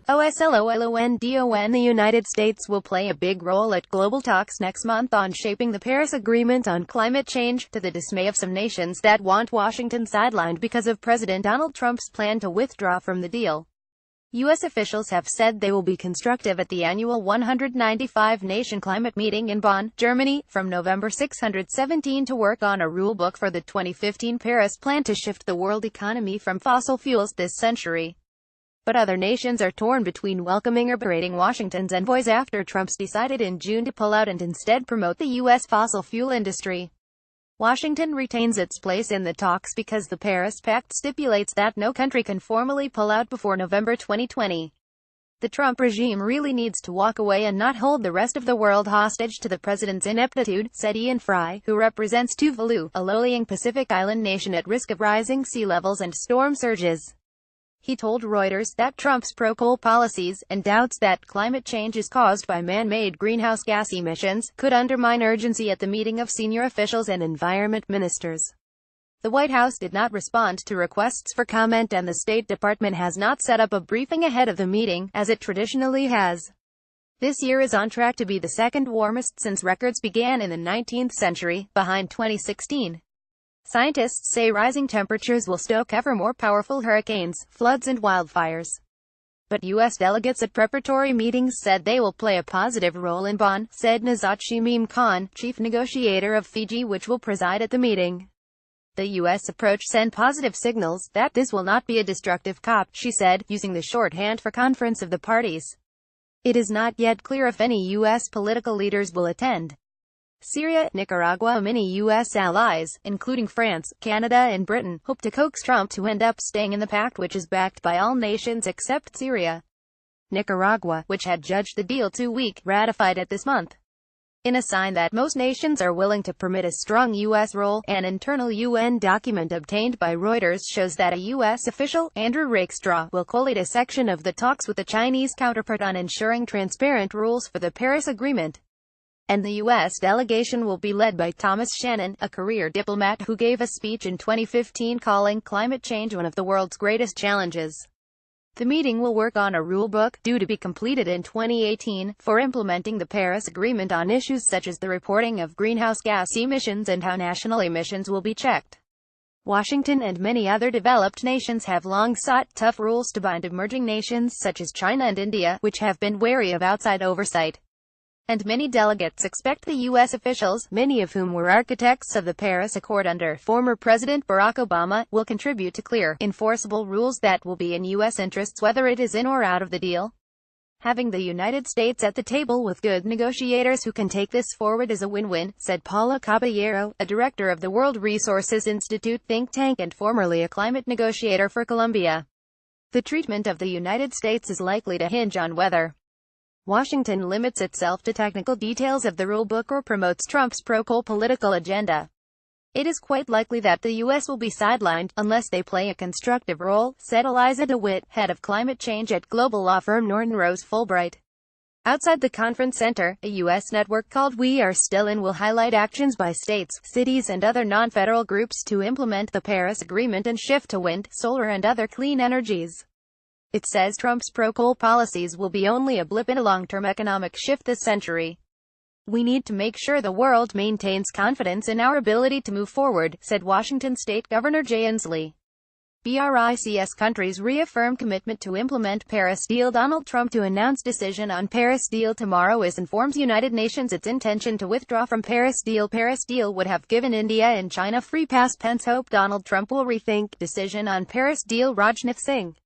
OSLOLONDON The United States will play a big role at global talks next month on shaping the Paris Agreement on climate change, to the dismay of some nations that want Washington sidelined because of President Donald Trump's plan to withdraw from the deal. U.S. officials have said they will be constructive at the annual 195-nation climate meeting in Bonn, Germany, from November 617 to work on a rulebook for the 2015 Paris Plan to shift the world economy from fossil fuels this century. But other nations are torn between welcoming or berating Washington's envoys after Trump's decided in June to pull out and instead promote the U.S. fossil fuel industry. Washington retains its place in the talks because the Paris Pact stipulates that no country can formally pull out before November 2020. The Trump regime really needs to walk away and not hold the rest of the world hostage to the president's ineptitude, said Ian Fry, who represents Tuvalu, a low-lying Pacific island nation at risk of rising sea levels and storm surges. He told Reuters that Trump's pro-coal policies, and doubts that climate change is caused by man-made greenhouse gas emissions, could undermine urgency at the meeting of senior officials and environment ministers. The White House did not respond to requests for comment, and the State Department has not set up a briefing ahead of the meeting, as it traditionally has. This year is on track to be the second warmest since records began in the 19th century, behind 2016. Scientists say rising temperatures will stoke ever more powerful hurricanes, floods and wildfires. But U.S. delegates at preparatory meetings said they will play a positive role in Bonn, said Nazat Khan, chief negotiator of Fiji, which will preside at the meeting. The U.S. approach sent positive signals that this will not be a destructive COP, she said, using the shorthand for Conference of the Parties. It is not yet clear if any U.S. political leaders will attend. Syria, Nicaragua, many U.S. allies, including France, Canada and Britain, hope to coax Trump to end up staying in the pact, which is backed by all nations except Syria. Nicaragua, which had judged the deal too weak, ratified it this month. In a sign that most nations are willing to permit a strong U.S. role, an internal UN document obtained by Reuters shows that a U.S. official, Andrew Rakestraw, will collate a section of the talks with the Chinese counterpart on ensuring transparent rules for the Paris Agreement. And the U.S. delegation will be led by Thomas Shannon, a career diplomat who gave a speech in 2015 calling climate change one of the world's greatest challenges. The meeting will work on a rulebook, due to be completed in 2018, for implementing the Paris Agreement on issues such as the reporting of greenhouse gas emissions and how national emissions will be checked. Washington and many other developed nations have long sought tough rules to bind emerging nations such as China and India, which have been wary of outside oversight. And many delegates expect the U.S. officials, many of whom were architects of the Paris Accord under former President Barack Obama, will contribute to clear, enforceable rules that will be in U.S. interests whether it is in or out of the deal. Having the United States at the table with good negotiators who can take this forward is a win-win, said Paula Caballero, a director of the World Resources Institute think tank and formerly a climate negotiator for Colombia. The treatment of the United States is likely to hinge on whether Washington limits itself to technical details of the rulebook or promotes Trump's pro-coal political agenda. It is quite likely that the U.S. will be sidelined, unless they play a constructive role, said Eliza DeWitt, head of climate change at global law firm Norton Rose Fulbright. Outside the conference center, a U.S. network called We Are Still In will highlight actions by states, cities and other non-federal groups to implement the Paris Agreement and shift to wind, solar and other clean energies. It says Trump's pro-coal policies will be only a blip in a long-term economic shift this century. We need to make sure the world maintains confidence in our ability to move forward, said Washington State Governor Jay Inslee. BRICS countries reaffirm commitment to implement Paris deal. Donald Trump to announce decision on Paris deal tomorrow as informs United Nations its intention to withdraw from Paris deal. Paris deal would have given India and China free pass. Pence hope Donald Trump will rethink decision on Paris deal. Rajnath Singh.